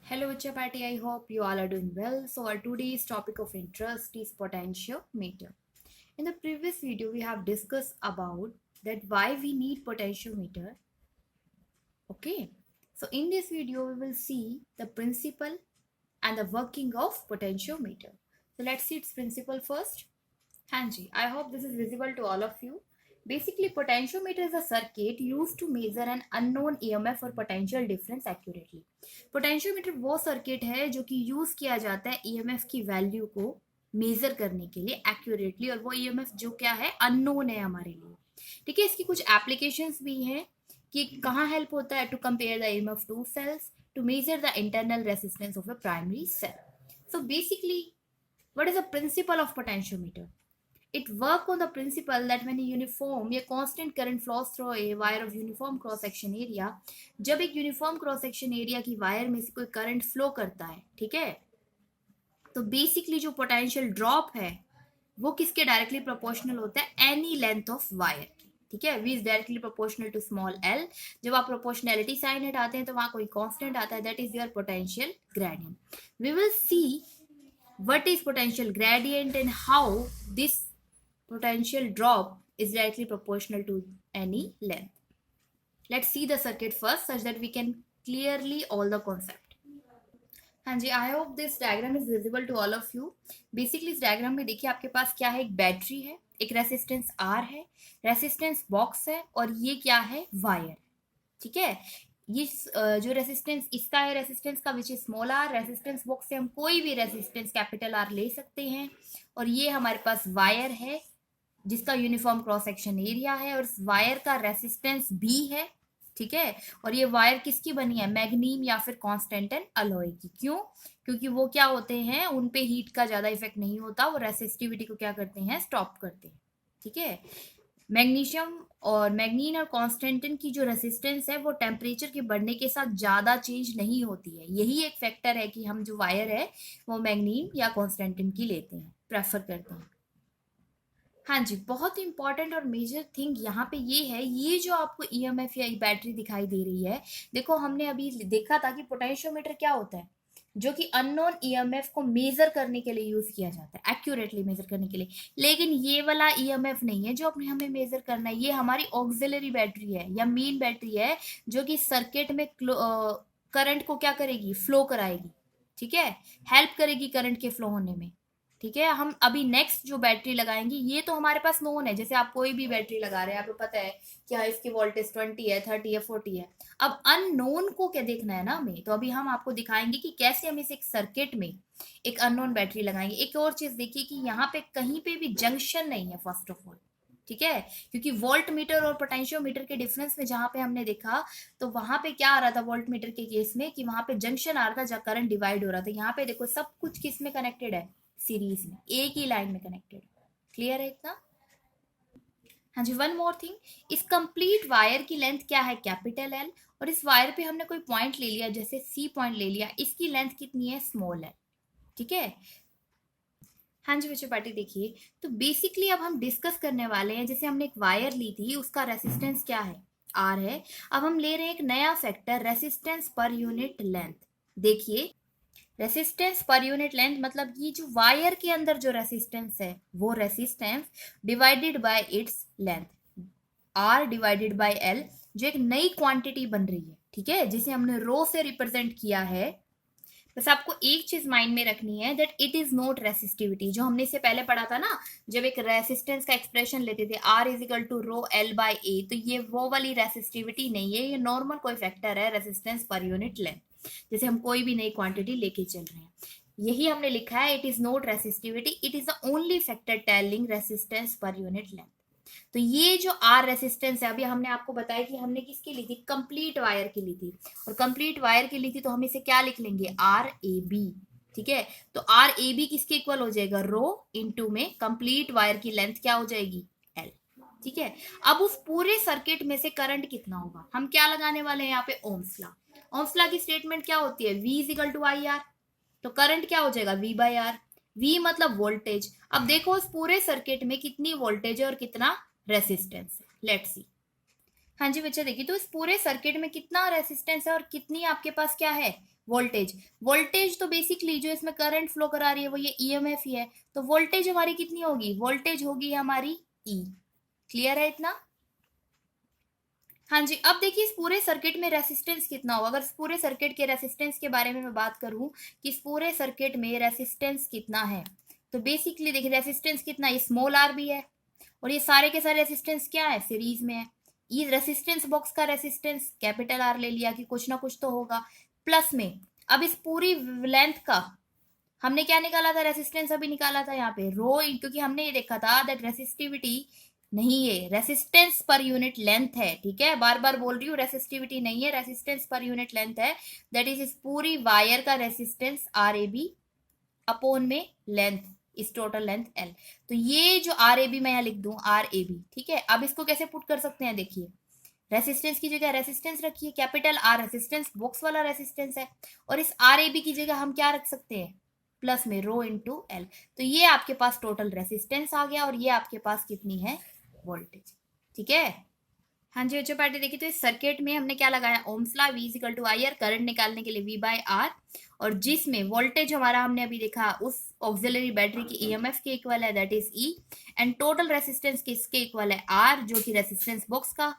Hello, Chapati. I hope you all are doing well. So, our today's topic of interest is potentiometer. In the previous video, we have discussed about that why we need potentiometer. Okay. So, in this video, we will see the principle and the working of potentiometer. So, let's see its principle first. Hanji, I hope this is visible to all of you. Basically, potentiometer is a circuit used to measure an unknown EMF or potential difference accurately. Potentiometer वो circuit है जो कि use किया जाता है EMF की value को major करने के लिए एक्यूरेटली, और वो ईएमएफ जो क्या है अननोन है हमारे लिए. ठीक है, इसकी कुछ एप्लीकेशंस भी हैं कि कहाँ हेल्प होता है to compare the EMF two cells to measure the internal resistance of a primary cell. So basically what is the principle of potentiometer? It work on the principle that when a uniform या constant current flows through a wire of uniform cross section area, जब एक uniform cross section area की wire में से कोई current flow करता है, ठीक है, तो बेसिकली जो पोटेंशियल ड्रॉप है वो किसके डायरेक्टली प्रोपोर्शनल होता है? एनी लेंथ ऑफ वायर की. ठीक है, V is directly proportional to small L. जब आप प्रोपोर्शनैलिटी साइन हटाते हैं तो वहां कोई कांस्टेंट आता है, that is your potential gradient. We will see what is potential gradient and how this potential drop is directly proportional to any length. Let's see the circuit first such that we can clearly all the concept. हाँ जी, I hope this diagram is visible to all of you. Basically इस diagram में देखिए आपके पास क्या है, एक battery है, एक रेसिस्टेंस आर है, रेसिस्टेंस बॉक्स है, और ये क्या है, वायर. ठीक है, ये जो रेसिस्टेंस इसका है, रेसिस्टेंस का which is small R. Resistance box से हम कोई भी रेसिस्टेंस कैपिटल आर ले सकते हैं, और ये हमारे पास वायर है जिसका यूनिफॉर्म क्रॉस सेक्शन एरिया है, और इस वायर का रेसिस्टेंस भी है. ठीक है, और ये वायर किसकी बनी है? मैग्नीम या फिर कॉन्स्टेंटन अलॉय की. क्यों? क्योंकि वो क्या होते हैं, उन पे हीट का ज्यादा इफेक्ट नहीं होता, वो रेसिस्टिविटी को क्या करते हैं, स्टॉप करते हैं. ठीक है, मैग्नीशियम और मैग्नीन और कॉन्स्टेंटिन की जो रेसिस्टेंस है वो टेम्परेचर के बढ़ने के साथ ज्यादा चेंज नहीं होती है. यही एक फैक्टर है कि हम जो वायर है वो मैग्नीन या कॉन्स्टेंटिन की लेते हैं, प्रेफर करते हैं. हाँ जी, बहुत इंपॉर्टेंट और मेजर थिंग यहाँ पे ये है, ये जो आपको ईएमएफ या बैटरी दिखाई दे रही है, देखो हमने अभी देखा था कि पोटेंशियोमीटर क्या होता है, जो कि अननोन ईएमएफ को मेजर करने के लिए यूज किया जाता है, एक्यूरेटली मेजर करने के लिए. लेकिन ये वाला ईएमएफ नहीं है जो अपने हमें मेजर करना है, ये हमारी ऑक्सिलरी बैटरी है या मेन बैटरी है जो कि सर्किट में करंट को क्या करेगी, फ्लो कराएगी. ठीक है, हेल्प करेगी करंट के फ्लो होने में. ठीक है, हम अभी नेक्स्ट जो बैटरी लगाएंगे ये तो हमारे पास नोन है, जैसे आप कोई भी बैटरी लगा रहे हैं आपको पता है कि हाँ इसकी वोल्टेज 20 है, 30 है, 40 है. अब अननोन को क्या देखना है ना हमें, तो अभी हम आपको दिखाएंगे कि कैसे हम इस एक सर्किट में एक अननोन बैटरी लगाएंगे. एक और चीज देखिए कि यहाँ पे कहीं पे भी जंक्शन नहीं है फर्स्ट ऑफ ऑल. ठीक है, क्योंकि वोल्ट मीटर और पोटेंशियोमीटर के डिफरेंस में जहां पे हमने देखा तो वहां पे क्या आ रहा था वोल्ट मीटर के केस में, कि वहां पे जंक्शन आ रहा था जहां करंट डिवाइड हो रहा था. यहाँ पे देखो सब कुछ किस में कनेक्टेड है, सीरीज में, एक ही लाइन में कनेक्टेड. क्लियर है इतना? हाँ जी, वन मोर थिंग, इस कंप्लीट वायर की लेंथ क्या है, कैपिटल एल, और इस वायर पे हमने कोई पॉइंट ले लिया, जैसे सी पॉइंट ले लिया, इसकी लेंथ कितनी है, स्मॉल है. ठीक है, हाँ जी बच्चों पार्टी देखिए, तो बेसिकली अब हम डिस्कस करने वाले हैं, जैसे हमने एक वायर ली थी उसका रेसिस्टेंस क्या है, आर है. अब हम ले रहे हैं एक नया factor, resistance per unit length. देखिए, रेसिस्टेंस पर यूनिट लेंथ मतलब ये जो वायर के अंदर जो रेसिस्टेंस है वो resistance divided by its length, R divided by L, जो एक नई क्वांटिटी बन रही है. ठीक है, जिसे हमने रो से रिप्रेजेंट किया है. बस आपको एक चीज माइंड में रखनी है, that it is not resistivity, जो हमने इससे पहले पढ़ा था ना, जब एक रेसिस्टेंस का एक्सप्रेशन लेते थे R is equal to rho L by A, तो ये वो वाली रेसिस्टिविटी नहीं है, ये नॉर्मल कोई फैक्टर है, रेसिस्टेंस पर यूनिट लेंथ, जैसे हम कोई भी नई क्वांटिटी लेके चल रहे हैं. यही हमने लिखा है, it is not resistivity, it is the only factor telling resistance per unit length. तो ये जो आर रेसिस्टेंस है, अभी हमने आपको बताया कि हमने किसकी ली थी, कंप्लीट वायर की ली थी, और कंप्लीट वायर की ली थी तो हम इसे क्या लिख लेंगे, आर ए बी. ठीक है, तो आर ए बी किसके इक्वल हो जाएगा, रो इनटू में कंप्लीट वायर की लेंथ क्या हो जाएगी, एल. ठीक है, अब उस पूरे सर्किट में से करंट कितना होगा, हम क्या लगाने वाले हैं यहाँ पे, ओम्स लॉ. ओम्स लॉ की स्टेटमेंट क्या होती है, V is equal to I R, तो करंट क्या हो जाएगा, V बाई आर. V मतलब वोल्टेज. अब देखो उस पूरे सर्किट में कितनी वोल्टेज है और कितना रेसिस्टेंस है, लेट्स सी. हाँ जी बच्चा देखिए, तो इस पूरे सर्किट में कितना रेसिस्टेंस है और कितनी आपके पास क्या है, वोल्टेज। वोल्टेज तो बेसिकली जो इसमें करंट फ्लो करा रही है वो ये ईएमएफ ही है, तो वोल्टेज हमारी कितनी होगी, वोल्टेज होगी हमारी ई। क्लियर है इतना? हाँ जी, अब देखिए इस पूरे सर्किट में रेसिस्टेंस कितना होगा। अगर इस पूरे सर्किट के रेसिस्टेंस के बारे में मैं बात करूं कि इस पूरे सर्किट में रेसिस्टेंस कितना है, तो बेसिकली देखिए रेसिस्टेंस कितना, ये स्मॉल आर भी है और ये सारे के सारे रेसिस्टेंस क्या है, सीरीज में है। ये रेसिस्टेंस बॉक्स का रेसिस्टेंस कैपिटल आर ले लिया कि कुछ ना कुछ तो होगा, प्लस में अब इस पूरी लेंथ का हमने क्या निकाला था, रेसिस्टेंस अभी निकाला था यहाँ पे रो, क्योंकि हमने ये देखा था दैट रेसिस्टिविटी नहीं, ये रेसिस्टेंस पर यूनिट लेंथ है। ठीक है, बार बार बोल रही हूँ, रेसिस्टिविटी नहीं है, रेसिस्टेंस पर यूनिट लेंथ है। दैट इज इस पूरी वायर का resistance R A B upon में लेंथ, इस टोटल लेंथ एल। तो ये जो आर ए बी मैं यहाँ लिख दूं आर ए बी। ठीक है, अब इसको कैसे पुट कर सकते हैं, देखिए रेसिस्टेंस की जगह रेसिस्टेंस रखिए, कैपिटल आर रेसिस्टेंस बॉक्स वाला रेसिस्टेंस है, और इस आर ए बी की जगह हम क्या रख सकते हैं, प्लस में रो इंटू एल। तो ये आपके पास टोटल रेसिस्टेंस आ गया और ये आपके पास कितनी है, वोल्टेज। ठीक है, हाँ जी बच्चों पार्टी देखिए, तो इस सर्किट में हमने क्या लगाया, Ohm's law, V equal to I R, current निकालने के लिए V बाय आर, और जिसमें वोल्टेज हमारा हमने अभी देखा उस ऑक्सिलरी बैटरी की ईएमएफ के इक्वल है, that is E, and total resistance किसके इक्वल है, R, जो कि रेसिस्टेंस बॉक्स का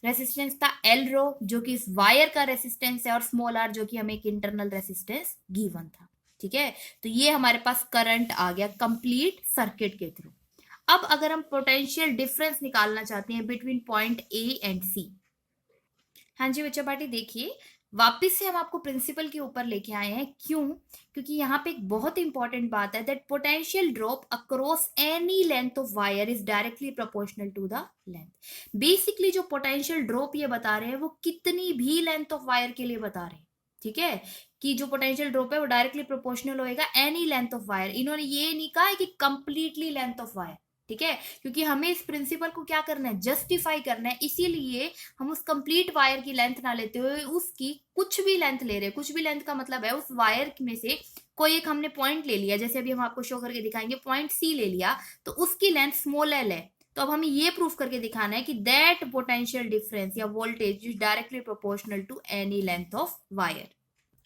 रेसिस्टेंस था, L रो जो कि इस वायर का रेसिस्टेंस है, और स्मॉल r जो कि हमें एक इंटरनल रेसिस्टेंस गिवन था। ठीक है, तो ये हमारे पास करंट आ गया कंप्लीट सर्किट के थ्रू। अब अगर हम पोटेंशियल डिफरेंस निकालना चाहते हैं बिटवीन पॉइंट ए एंड सी, हाँ जी बच्चा पार्टी देखिए, वापस से हम आपको प्रिंसिपल के ऊपर लेके आए हैं। क्यों? क्योंकि यहाँ पे एक बहुत इंपॉर्टेंट बात है, that potential drop across any length of wire is directly proportional to the length. Basically जो पोटेंशियल ड्रॉप ये बता रहे हैं वो कितनी भी लेंथ ऑफ वायर के लिए बता रहे हैं। ठीक है, कि जो पोटेंशियल ड्रॉप है वो डायरेक्टली प्रोपोर्शनल होएगा एनी लेंथ ऑफ वायर। इन्होंने ये नहीं कहा है कि कंप्लीटली लेंथ ऑफ वायर। ठीक है, क्योंकि हमें इस प्रिंसिपल को क्या करना है, जस्टिफाई करना है, इसीलिए हम उस कंप्लीट वायर की लेंथ ना लेते हुए उसकी कुछ भी लेंथ ले रहे हैं। कुछ भी लेंथ का मतलब है उस वायर में से कोई एक हमने पॉइंट ले लिया, जैसे अभी हम आपको शो करके दिखाएंगे, पॉइंट सी ले लिया, तो उसकी लेंथ स्मॉल एल है। तो अब हमें ये प्रूफ करके दिखाना है कि दैट पोटेंशियल डिफरेंस या voltage is directly proportional to any length of wire.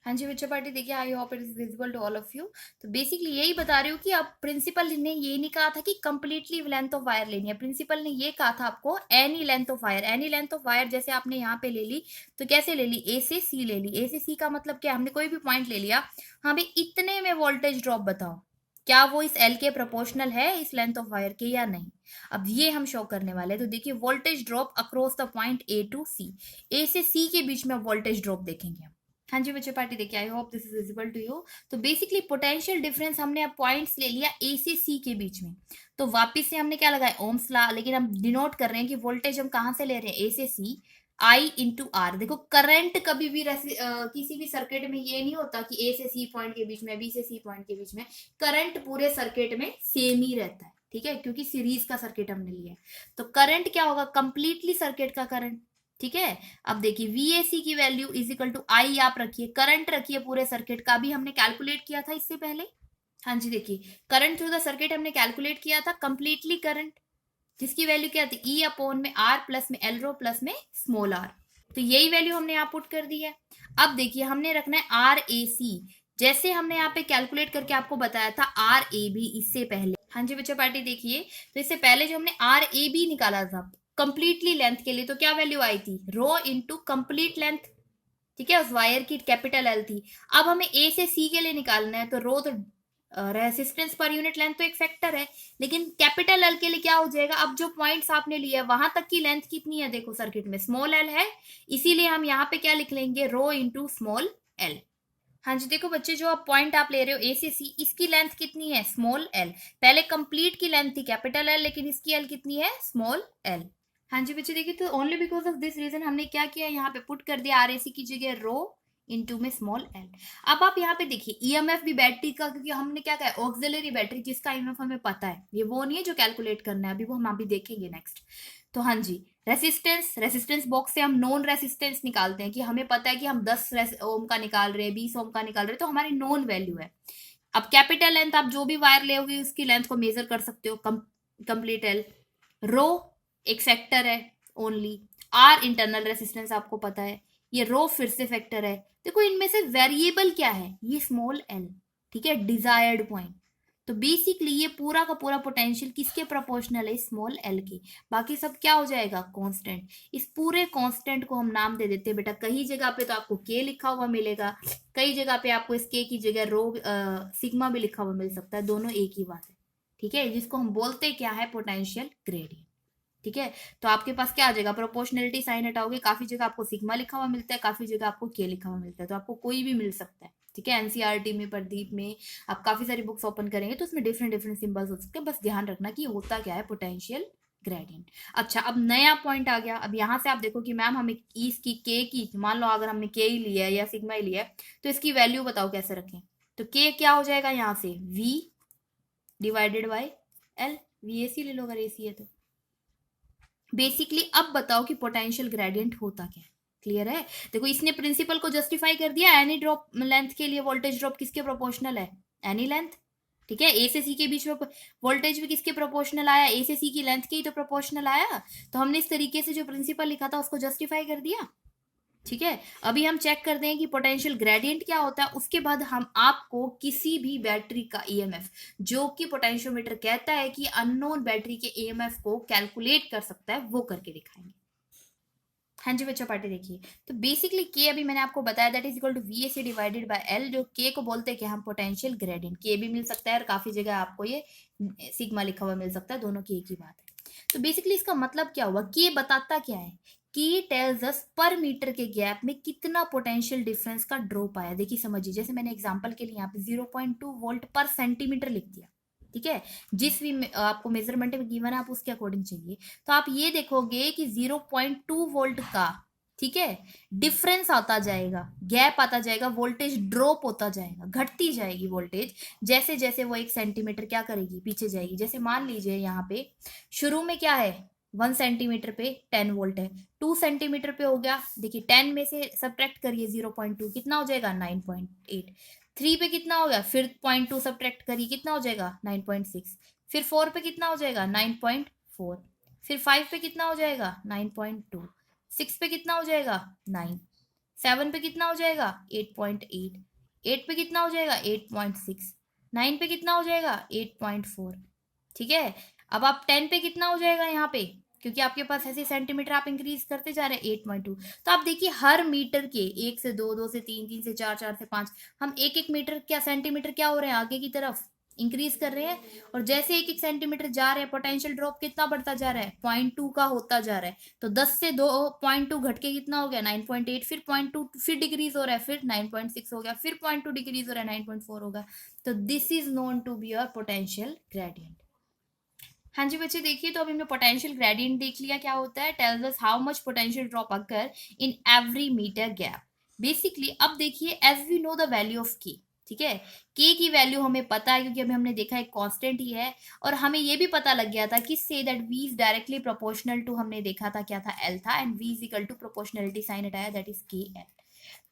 हाँ जी बच्चा पार्टी देखिए, I hope it is visible to all of you. तो बेसिकली यही बता रही हूँ कि अब प्रिंसिपल ने ये नहीं कहा था कि कंप्लीटली लेंथ ऑफ वायर लेनी है, प्रिंसिपल ने ये कहा था आपको any length of wire. Any length of wire जैसे आपने यहाँ पे ले ली, तो कैसे ले ली, ए से सी ले ली। ए से सी का मतलब क्या, हमने कोई भी पॉइंट ले लिया, हाँ भाई इतने में वोल्टेज ड्रॉप बताओ, क्या वो इस एल के प्रोपोर्शनल है, इस लेंथ ऑफ वायर के, या नहीं। अब ये हम शो करने वाले हैं। तो देखिए voltage drop across the point A to C, A से सी के बीच में वोल्टेज ड्रॉप देखेंगे हम। हाँ जी बच्चे पार्टी देखिए, I hope this is visible to you. तो बेसिकली पोटेंशियल डिफरेंस हमने अब पॉइंट्स ले लिया ए से सी के बीच में, तो वापिस से हमने क्या लगाया, ओम्स लॉ, लेकिन हम डिनोट कर रहे हैं कि वोल्टेज हम कहां से ले रहे हैं, ए से सी, आई इंटू आर। देखो करंट कभी भी किसी भी सर्किट में ये नहीं होता कि ए से सी पॉइंट के बीच में, बी से सी पॉइंट के बीच में, करंट पूरे सर्किट में सेम ही रहता है। ठीक है, क्योंकि सीरीज का सर्किट हमने लिया है, तो करंट क्या होगा, कंप्लीटली सर्किट का करंट। ठीक है, अब देखिए VAC की वैल्यू इज इक्वल टू आई आप रखिए, करंट रखिए पूरे सर्किट का, भी हमने कैलकुलेट किया था इससे पहले। हाँ जी देखिए, करंट थ्रू द सर्किट हमने कैलकुलेट किया था, कंप्लीटली करंट, जिसकी वैल्यू क्या थी, E अपॉन में R प्लस में एल रो प्लस में स्मॉल r। तो यही वैल्यू हमने यहाँ पुट कर दी है। अब देखिए हमने रखना है RAC, जैसे हमने यहाँ पे कैलकुलेट करके आपको बताया था RAB इससे पहले। हाँ जी बच्चा पार्टी देखिए, तो इससे पहले जो हमने RAB निकाला था कंप्लीटली लेंथ के लिए, तो क्या वैल्यू आई थी, रो इंटू कंप्लीट लेंथ। ठीक है, उस वायर की कैपिटल एल थी। अब हमें ए से सी के लिए निकालना है, तो रो तो रेसिस्टेंस पर यूनिट लेंथ तो एक फैक्टर है, लेकिन कैपिटल एल के लिए क्या हो जाएगा, अब जो पॉइंट्स आपने लिया वहां तक की लेंथ कितनी है, देखो सर्किट में स्मॉल एल है, इसीलिए हम यहाँ पे क्या लिख लेंगे, रो इंटू स्मॉल एल। हाँ जी देखो बच्चे, जो आप पॉइंट आप ले रहे हो ए से सी, इसकी लेंथ कितनी है, स्मॉल एल। पहले कंप्लीट की लेंथ थी कैपिटल एल, लेकिन इसकी एल कितनी है, स्मॉल एल। हाँ जी बच्चे देखिए, तो only because of this reason हमने क्या किया, यहाँ पे पुट कर दिया RAC की जगह रो इनटू में स्मॉल एल। अब आप यहाँ पे देखिए ईएमएफ भी बैटरी का, क्योंकि हमने क्या कहा, ऑक्सिलरी बैटरी जिसका ईएमएफ हमें पता है, ये वो नहीं है जो कैलकुलेट करना है, अभी वो हम अभी देखेंगे नेक्स्ट। तो हाँ जी, रेसिस्टेंस बॉक्स से हम नॉन रेसिस्टेंस निकालते हैं, कि हमें पता है कि हम 10 ओम का निकाल रहे हैं, 20 ओम का निकाल रहे हैं, तो हमारी नॉन वैल्यू है। अब कैपिटल लेंथ आप जो भी वायर ले उसकी लेंथ को मेजर कर सकते हो, कंप्लीट एल। रो एक फैक्टर है ओनली, आर इंटरनल रेसिस्टेंस आपको पता है, ये रो फिर से फैक्टर है, देखो इनमें से वेरिएबल क्या है, ये स्मॉल एल, ठीक है, डिजायर्ड पॉइंट। तो बेसिकली ये पूरा का पूरा पोटेंशियल किसके प्रोपोर्शनल है, स्मॉल एल के। बाकी सब क्या हो जाएगा, कांस्टेंट। इस पूरे कांस्टेंट को हम नाम दे देते हैं बेटा, कई जगह पे तो आपको के लिखा हुआ मिलेगा, कई जगह पे आपको इस के की जगह रो सिग्मा भी लिखा हुआ मिल सकता है, दोनों एक ही बात है, ठीक है, जिसको हम बोलते हैं क्या है, पोटेंशियल ग्रेडियंट। ठीक है, तो आपके पास क्या आ जाएगा, प्रोपोर्शनलिटी साइन हटाओगे, काफी जगह आपको सिग्मा लिखा हुआ मिलता है, काफी जगह आपको के लिखा हुआ मिलता है, तो आपको कोई भी मिल सकता है। ठीक है, एनसीईआरटी में, प्रदीप में, आप काफी सारी बुक्स ओपन करेंगे तो उसमें डिफरेंट डिफरेंट सिंबल्स हो सकते हैं, बस ध्यान रखना कि होता क्या है, पोटेंशियल ग्रेडियंट। अच्छा, अब नया पॉइंट आ गया। अब यहाँ से आप देखो कि मैम हमें इसकी के की, मान लो अगर हमने के ही लिया है या सिग्मा ही लिया है, तो इसकी वैल्यू बताओ कैसे रखें। तो के क्या हो जाएगा यहाँ से, V divided by L, V AC ले लो अगर एसी है तो। बेसिकली अब बताओ कि पोटेंशियल ग्रेडियंट होता क्या है, क्लियर है। देखो इसने प्रिंसिपल को जस्टिफाई कर दिया, एनी ड्रॉप लेंथ के लिए वोल्टेज ड्रॉप किसके प्रोपोर्शनल है, एनी लेंथ। ठीक है, ए से सी के बीच में वोल्टेज भी किसके प्रोपोर्शनल आया, ए से सी की लेंथ के ही तो प्रोपोर्शनल आया। तो हमने इस तरीके से जो प्रिंसिपल लिखा था उसको जस्टिफाई कर दिया। ठीक है, अभी हम चेक करते हैं कि पोटेंशियल ग्रेडियंट क्या होता है, उसके बाद हम आपको किसी भी बैटरी का ईएमएफ, जो कि पोटेंशियोमीटर कहता है कि अननोन बैटरी के ईएमएफ को कैलकुलेट कर सकता है, वो करके दिखाएंगे। हाँ जी बच्चों, पार्टी देखिए। तो बेसिकली के अभी मैंने आपको बताया, that is equal to V A C divided by L, जो के को बोलते हैं कि हम पोटेंशियल ग्रेडियंट, के भी मिल सकता है और काफी जगह आपको ये सिग्मा लिखा हुआ मिल सकता है, दोनों की एक ही बात है। तो बेसिकली इसका मतलब क्या हुआ, के बताता क्या है, की टेल्स अस पर मीटर के गैप में कितना पोटेंशियल डिफरेंस का ड्रॉप आया। देखिए समझिए, जैसे मैंने एग्जांपल के लिए यहाँ पे 0.2 वोल्ट पर सेंटीमीटर लिख दिया, ठीक है, जिस भी आपको मेजरमेंट में गिवन है आप उसके अकॉर्डिंग चाहिए, तो आप ये देखोगे कि 0.2 वोल्ट का, ठीक है, डिफरेंस आता जाएगा, गैप आता जाएगा, वोल्टेज ड्रॉप होता जाएगा, घटती जाएगी वोल्टेज, जैसे जैसे वो 1 सेंटीमीटर क्या करेगी, पीछे जाएगी। जैसे मान लीजिए यहाँ पे शुरू में क्या है, 1 सेंटीमीटर पे 10 वोल्ट है, 2 सेंटीमीटर पे हो गया, देखिए 10 में से सब्ट्रैक्ट करिए 0.2, कितना हो जाएगा, 9.8। 3 पे कितना हो गया, फिर 0.2 सब्ट्रैक्ट करिए, कितना हो जाएगा, 9.6। फिर 4 पे कितना हो जाएगा, 9.4। फिर 5 पे कितना हो जाएगा, 9.2। 6 पे कितना हो जाएगा, 9। 7 पे कितना हो जाएगा, 8.8। 8 पे कितना हो जाएगा, 8.6। 9 पे कितना हो जाएगा, 8.4। ठीक है, अब आप 10 पे कितना हो जाएगा यहाँ पे, क्योंकि आपके पास ऐसे सेंटीमीटर आप इंक्रीज करते जा रहे हैं, 8.2। तो आप देखिए हर मीटर के 1 से 2, 2 से 3, 3 से 4, 4 से 5, हम एक एक मीटर क्या सेंटीमीटर क्या हो रहे हैं, आगे की तरफ इंक्रीज कर रहे हैं, और जैसे एक एक सेंटीमीटर जा रहे हैं पोटेंशियल ड्रॉप कितना बढ़ता जा रहा है, 0.2 का होता जा रहा है। तो 10 से 2 0.2 घट के कितना हो गया, 9.8। फिर 0.2 फिर डिक्रीज हो रहा है, फिर 9.6 हो गया, फिर 0.2 डिक्रीज हो रहा है, 9.4 होगा। तो this is known to be your potential gradient. हाँ जी बच्चे देखिए, तो अभी हमने पोटेंशियल ग्रेडियंट देख लिया, क्या होता है, tells us how much potential drop occur in every metre gap. Basically अब देखिए, as we know the value of K, ठीक है, के की वैल्यू हमें पता है क्योंकि अभी हमने देखा है कांस्टेंट ही है, और हमें ये भी पता लग गया था कि say that V is directly proportional to, हमने देखा था क्या था, एल था, and V is equal to proportionality sign हटाया, दैट इज के एल।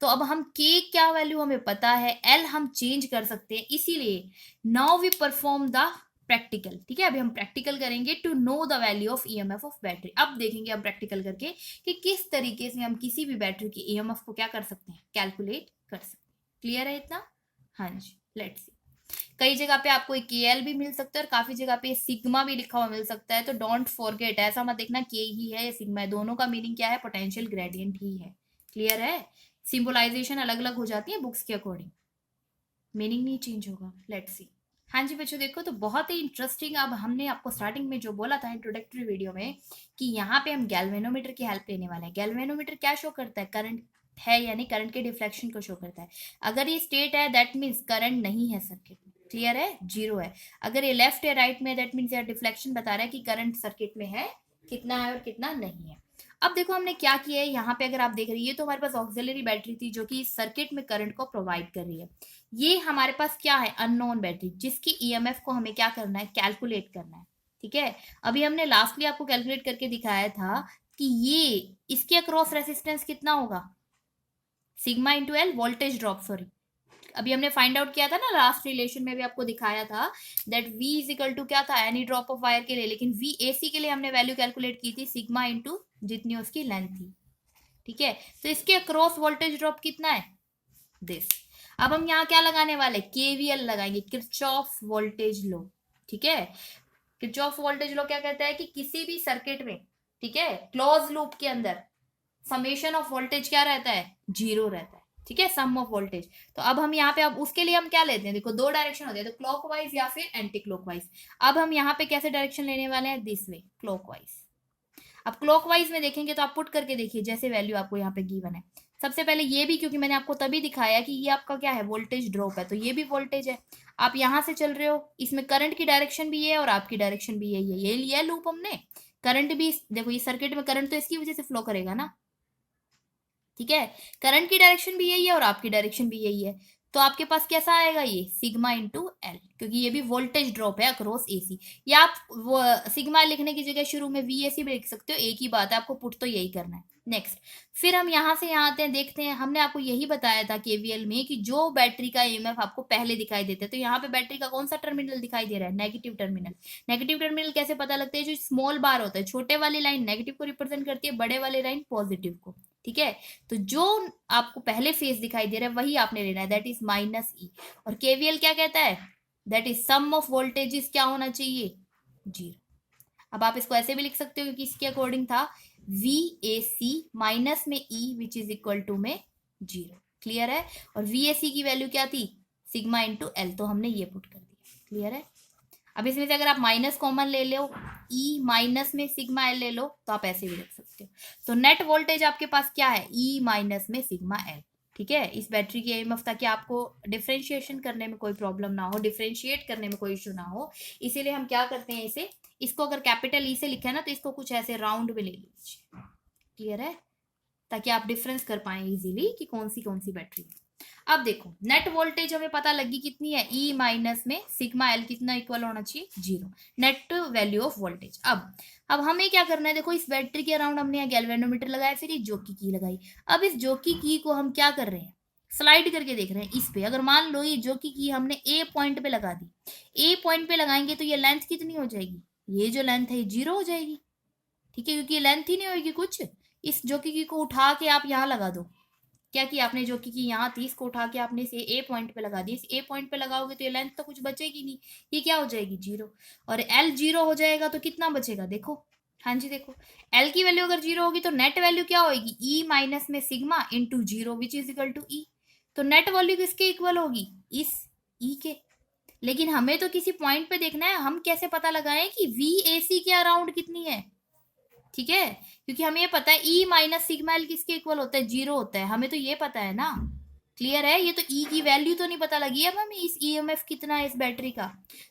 तो अब हम के क्या वैल्यू हमें पता है, एल हम चेंज कर सकते हैं, इसीलिए now we perform the practical. ठीक है, अभी हम प्रैक्टिकल करेंगे to know the value of EMF of battery. अब देखेंगे हम प्रैक्टिकल करके कि किस तरीके से हम किसी भी बैटरी की ईएमएफ को क्या कर सकते हैं, कैलकुलेट कर सकते हैं। क्लियर है इतना? हाँ जी, लेट्स सी। कई जगह पे आपको एक के भी मिल सकता है और काफी जगह पे सिग्मा भी लिखा हुआ मिल सकता है, तो डोंट फॉरगेट, ऐसा मत देखना के ही है या सिग्मा है, दोनों का मीनिंग क्या है, पोटेंशियल ग्रेडियंट ही है। क्लियर है? सिंबलाइजेशन अलग अलग हो जाती है बुक्स के अकॉर्डिंग, मीनिंग नहीं चेंज होगा। Let's see. हाँ जी बच्चों देखो, तो बहुत ही इंटरेस्टिंग, अब हमने आपको स्टार्टिंग में जो बोला था इंट्रोडक्टरी वीडियो में कि यहाँ पे हम गैल्वेनोमीटर की हेल्प लेने वाले हैं। गैल्वेनोमीटर क्या शो करता है, करंट है, यानी करंट के डिफ्लेक्शन को शो करता है। अगर ये स्टेट है दैट मीन्स करंट नहीं है सर्किट में, क्लियर है, जीरो है। अगर ये लेफ्ट या राइट में, दैट मीन्स यार डिफ्लेक्शन बता रहा है कि करंट सर्किट में है, कितना है और कितना नहीं है। अब देखो हमने क्या किया है यहाँ पे, अगर आप देख रही है तो हमारे पास ऑक्सिलरी बैटरी थी जो कि सर्किट में करंट को प्रोवाइड कर रही है। ये हमारे पास क्या है, अननोन बैटरी, जिसकी ईएमएफ को हमें क्या करना है, कैलकुलेट करना है। ठीक है, अभी हमने लास्टली आपको कैलकुलेट करके दिखाया था कि ये इसके अक्रॉस रेसिस्टेंस कितना होगा, sigma into L, voltage drop, sorry, अभी हमने फाइंड आउट किया था ना लास्ट रिलेशन में भी आपको दिखाया था that V is equal to क्या था, एनी ड्रॉप ऑफ वायर के लिए, लेकिन V AC के लिए हमने वैल्यू कैलकुलेट की थी सिग्मा इंटू जितनी उसकी लेंथ थी। ठीक है, तो इसके अक्रॉस वोल्टेज ड्रॉप कितना है, दिस। अब हम यहाँ क्या लगाने वाले, केवीएल लगाएंगे, किरचॉफ वोल्टेज लॉ। ठीक है, किरचॉफ वोल्टेज लॉ क्या कहता है कि किसी भी सर्किट में, ठीक है, क्लोज लूप के अंदर समेशन ऑफ वोल्टेज क्या रहता है, जीरो रहता है। ठीक है, सम ऑफ वोल्टेज। तो अब हम यहाँ पे, अब उसके लिए हम क्या लेते हैं, देखो दो डायरेक्शन होते हैं, तो क्लॉकवाइज या फिर एंटी क्लॉकवाइज। अब हम यहाँ पे कैसे डायरेक्शन लेने वाले हैं, दिस वे, क्लॉकवाइज। अब क्लॉकवाइज में देखेंगे तो आप पुट करके देखिए, जैसे वैल्यू आपको यहाँ पे गिवन है। सबसे पहले ये भी, क्योंकि मैंने आपको तभी दिखाया कि ये आपका क्या है, वोल्टेज ड्रॉप है, तो ये भी वोल्टेज है। आप यहाँ से चल रहे हो, इसमें करंट की डायरेक्शन भी है और आपकी डायरेक्शन भी यही है, ये लिया लूप हमने। करंट भी देखो, ये सर्किट में करंट तो इसकी वजह से फ्लो करेगा ना। ठीक है, करंट की डायरेक्शन भी यही है और आपकी डायरेक्शन भी यही है। तो आपके पास कैसा आएगा, ये सिग्मा इंटू एल, क्योंकि ये भी वोल्टेज ड्रॉप है अक्रॉस एसी। या आप वो सिग्मा लिखने की जगह शुरू में वीएसी भी लिख सकते हो, एक ही बात है, आपको पुट तो यही करना है। नेक्स्ट, फिर हम यहाँ से यहाँ आते हैं, देखते हैं, हमने आपको यही बताया था केवीएल में कि जो बैटरी का ईएमएफ आपको पहले दिखाई देता है, तो यहाँ पे बैटरी का कौन सा टर्मिनल दिखाई दे रहा है, नेगेटिव टर्मिनल। नेगेटिव टर्मिनल कैसे पता लगता है, जो स्मॉल बार होता है, छोटे वाली लाइन नेगेटिव को रिप्रेजेंट करती है, बड़े वाली लाइन पॉजिटिव को। ठीक है, तो जो आपको पहले फेज दिखाई दे रहा है वही आपने लेना है, दैट इज माइनस ई। और केवीएल क्या कहता है, that is sum of voltages क्या होना चाहिए, जीरो। अब आप इसको ऐसे भी लिख सकते हो, क्योंकि इसके अकॉर्डिंग था वी ए सी माइनस में ई विच इज इक्वल टू में जीरो। क्लियर है, और वी ए सी की वैल्यू क्या थी, सिग्मा इंटू एल, तो हमने ये पुट कर दिया। क्लियर है। अब इसमें से अगर आप माइनस कॉमन ले लो, ई माइनस में सिग्मा एल ले लो, तो आप ऐसे भी लिख सकते हो। तो नेट वोल्टेज आपके पास क्या है, ई माइनस में सिग्मा एल। ठीक है, इस बैटरी की एएमएफ, ताकि आपको डिफ्रेंशिएशन करने में कोई प्रॉब्लम ना हो, डिफ्रेंशिएट करने में कोई इशू ना हो, इसीलिए हम क्या करते हैं, इसे, इसको अगर कैपिटल ई से लिखा है ना, तो इसको कुछ ऐसे राउंड में ले लीजिए। क्लियर है, ताकि आप डिफरेंस कर पाए इजीली कि कौन सी बैटरी है। अब देखो, नेट वोल्टेज हमें पता लगी कितनी है, ई माइनस में सिग्मा एल कितना इक्वल होना चाहिए, zero, net value of voltage. अब हमें क्या करना है, देखो इस बैटरी के अराउंड हमने यहाँ गैल्वेनोमीटर लगाया, फिर ये जोकी की लगाई। अब इस जोकी की को हम क्या कर रहे हैं, स्लाइड करके देख रहे हैं इस पे। अगर मान लो ये जोकी की हमने ए पॉइंट पे लगा दी, ए पॉइंट पे लगाएंगे तो ये लेंथ कितनी हो जाएगी, ये जो लेंथ है ये जीरो हो जाएगी। ठीक है, क्योंकि ये लेंथ ही नहीं होगी कुछ। इस जोकी की को उठा के आप यहाँ लगा दो, क्या किया आपने, जो कि यहाँ थी इसको उठा के आपने इसे ए पॉइंट पे लगा दी, इस ए पॉइंट पे लगाओगे तो ये लेंथ तो कुछ बचेगी नहीं, ये क्या हो जाएगी, जीरो। और एल जीरो हो जाएगा तो कितना बचेगा, देखो, हाँ जी देखो, एल की वैल्यू अगर जीरो होगी तो नेट वैल्यू क्या होगी, ई माइनस में sigma into zero which is equal to E. तो नेट वैल्यू किसके इक्वल होगी, इस ई के। लेकिन हमें तो किसी पॉइंट पे देखना है, हम कैसे पता लगाएं कि वी ए सी के अराउंड कितनी है। ठीक है, क्योंकि हमें ये पता है ई माइनस सिग्मा एल किसके इक्वल होता है, जीरो होता है, हमें तो ये पता है ना। क्लियर है, ये तो ई की वैल्यू तो नहीं पता लगी अब हमें, इस ईएमएफ कितना है इस बैटरी का।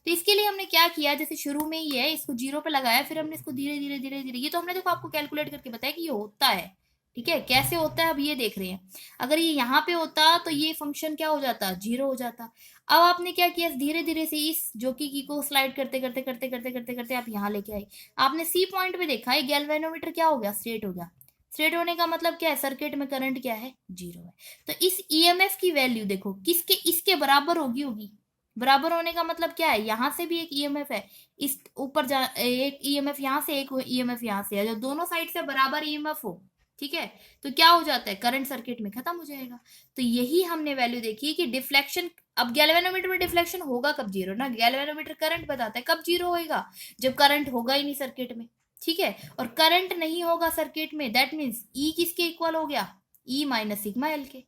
तो इसके लिए हमने क्या किया, जैसे शुरू में ही है, इसको जीरो पे लगाया, फिर हमने इसको धीरे धीरे धीरे धीरे, ये तो हमने देखो आपको कैलकुलेट करके बताया कि ये होता है। ठीक है, कैसे होता है अब ये देख रहे हैं। अगर ये यहाँ पे होता तो ये फंक्शन क्या हो जाता, जीरो हो जाता। अब आपने क्या किया, धीरे धीरे से इस जोकी की को स्लाइड करते करते करते करते करते करते आप यहाँ लेके आए। आपने सी पॉइंट पे देखा है गैल्वेनोमीटर क्या हो गया, स्ट्रेट हो गया। स्ट्रेट होने का मतलब क्या है, सर्किट में करंट क्या है, जीरो है। तो इस ईएमएफ की वैल्यू देखो किसके, इसके बराबर होगी। बराबर होने का मतलब क्या है, यहाँ से भी एक ईएमएफ है, इस ऊपर जा एक ईएमएफ यहाँ से, एक ईएमएफ यहाँ से है, जो दोनों साइड से बराबर ईएमएफ हो। ठीक है, तो क्या हो जाता है, करंट सर्किट में खत्म हो जाएगा। तो यही हमने वैल्यू देखी है कि डिफ्लेक्शन, अब गैल्वेनोमीटर में डिफ्लेक्शन होगा कब, जीरो ना। गैल्वेनोमीटर करंट बताता है, कब जीरो होएगा, जब करंट होगा ही नहीं सर्किट में। ठीक है, और करंट नहीं होगा सर्किट में, दैट मीन्स ई किसके इक्वल हो गया, ई माइनस सिग्मा एल के।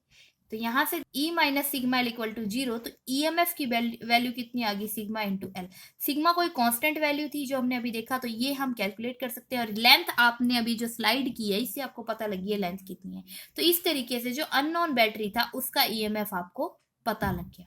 तो यहां से E minus sigma L equal to zero, तो ईएमएफ की वैल्यू कितनी आ गई, सिग्मा इंटू एल। सिग्मा कोई कांस्टेंट वैल्यू थी जो हमने अभी देखा, तो ये हम कैलकुलेट कर सकते हैं। और लेंथ आपने अभी जो स्लाइड की है, इससे आपको पता लगी है लेंथ कितनी है। तो इस तरीके से जो अननोन बैटरी था उसका ईएमएफ आपको पता लग गया।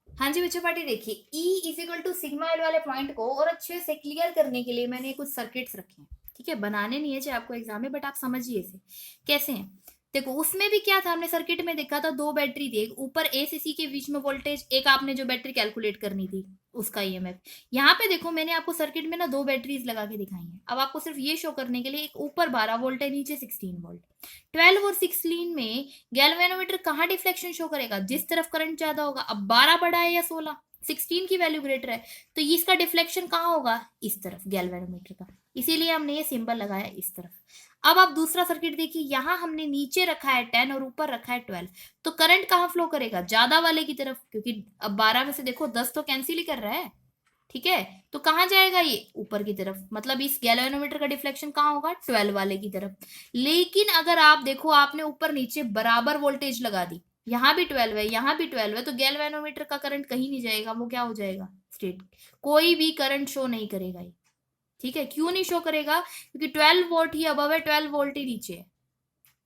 हाँ जी बच्चों पार्टी, देखिए E is equal to sigma L वाले पॉइंट को और अच्छे से क्लियर करने के लिए मैंने कुछ सर्किट्स रखे हैं। ठीक है, बनाने नहीं है चाहे आपको एग्जाम में, बट आप समझिए इसे कैसे हैं। देखो उसमें भी क्या था, हमने सर्किट में देखा था, दो बैटरी थी, एक ऊपर ए से सी के बीच में वोल्टेज, एक आपने जो बैटरी कैलकुलेट करनी थी उसका ईएमएफ। यहाँ पे देखो मैंने आपको सर्किट में ना दो बैटरीज लगा के दिखाई है। अब आपको सिर्फ ये शो करने के लिए, एक ऊपर 12 वोल्ट है, नीचे 16 वोल्ट। 12 और 16 में गैल्वेनोमीटर कहाँ डिफ्लेक्शन शो करेगा, जिस तरफ करंट ज्यादा होगा। अब 12 बड़ा है या 16, 16 की वैल्यू ग्रेटर है, तो इसका डिफ्लेक्शन कहाँ होगा, इस तरफ गैल्वेनोमीटर का। इसीलिए हमने ये सिंबल लगाया इस तरफ। अब आप दूसरा सर्किट देखिए, यहां हमने नीचे रखा है 10 और ऊपर रखा है 12। तो करंट कहाँ फ्लो करेगा? ज्यादा वाले की तरफ, क्योंकि अब 12 में से देखो 10 तो कैंसिल ही कर रहा है, ठीक है। तो कहां जाएगा ये? ऊपर की तरफ। मतलब इस गैल्वेनोमीटर का डिफ्लेक्शन कहां होगा? 12 वाले की तरफ। लेकिन अगर आप देखो, आपने ऊपर नीचे बराबर वोल्टेज लगा दी, यहां भी 12 है, यहां भी 12 है, तो गैल्वेनोमीटर का करंट कहीं नहीं जाएगा। वो क्या हो जाएगा? स्ट्रेट। कोई भी करंट शो नहीं करेगा ये, ठीक है। क्यों नहीं शो करेगा? क्योंकि 12 वोल्ट ही अबव है, 12 वोल्ट ही नीचे है।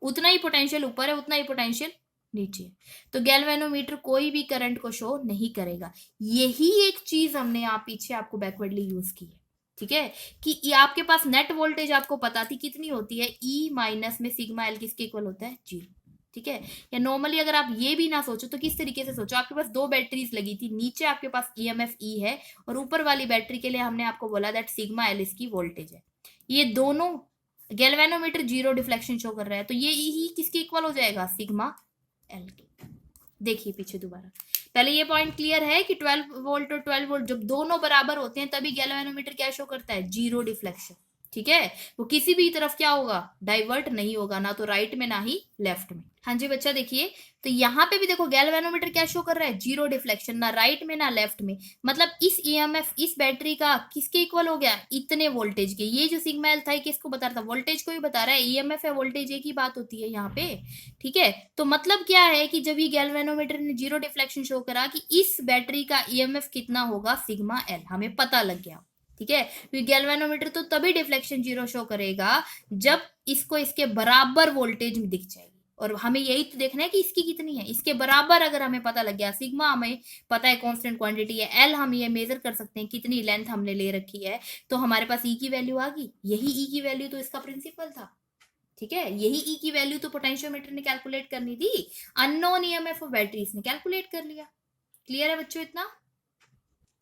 उतना ही पोटेंशियल ऊपर है, उतना ही पोटेंशियल नीचे। तो गैल्वेनोमीटर कोई भी करंट को शो नहीं करेगा। यही एक चीज हमने यहाँ पीछे आपको बैकवर्डली यूज की है, ठीक है। कि ये आपके पास नेट वोल्टेज आपको पता थी कितनी होती है, ई माइनस में सिग्मा एल किसके इक्वल होता है? 0, ठीक है। या नॉर्मली अगर आप ये भी ना सोचो तो किस तरीके से सोचो, आपके पास दो बैटरीज लगी थी, नीचे आपके पास ईएमएफ ई है और ऊपर वाली बैटरी के लिए हमने आपको बोला दैट सिग्मा एल इसकी वोल्टेज है। ये दोनों गैल्वेनोमीटर 0 डिफ्लेक्शन शो कर रहा है, तो ये ही किसके इक्वल हो जाएगा? सिग्मा एल के। देखिए पीछे दोबारा, पहले ये पॉइंट क्लियर है कि 12 वोल्ट और 12 वोल्ट जब दोनों बराबर होते हैं तभी गैल्वेनोमीटर क्या शो करता है? 0 डिफ्लेक्शन, ठीक है। वो किसी भी तरफ क्या होगा? डाइवर्ट नहीं होगा, ना तो राइट में ना ही लेफ्ट में। हाँ जी बच्चा देखिए, तो यहाँ पे भी देखो गैल्वेनोमीटर क्या शो कर रहा है? 0 डिफ्लेक्शन, ना राइट में ना लेफ्ट में। मतलब इस ईएमएफ इस बैटरी का किसके इक्वल हो गया? इतने वोल्टेज के। ये जो सिग्मा एल था किसको बता रहा था? वोल्टेज को ही बता रहा है। ईएमएफ है वोल्टेज एक ही बात होती है यहाँ पे, ठीक है। तो मतलब क्या है कि जब ये गैल्वेनोमीटर ने 0 डिफ्लेक्शन शो करा कि इस बैटरी का ईएमएफ कितना होगा? सिग्मा एल, हमें पता लग गया, ठीक है। क्योंकि गैल्वेनोमीटर तो तभी डिफ्लेक्शन 0 शो करेगा जब इसको इसके बराबर वोल्टेज में दिख जाएगी। और हमें यही तो देखना है कि इसकी कितनी है, इसके बराबर। अगर हमें पता लग गया, सिग्मा हमें पता है कांस्टेंट क्वांटिटी है, एल हम ये मेजर कर सकते हैं कितनी लेंथ हमने ले रखी है, तो हमारे पास ई की वैल्यू आ गई। यही ई की वैल्यू तो इसका प्रिंसिपल था, ठीक है। यही ई की वैल्यू तो पोटेंशियोमीटर ने कैलकुलेट करनी थी। अननोन ईएमएफ ऑफ बैटरीज ने कैलकुलेट कर लिया। क्लियर है बच्चों इतना?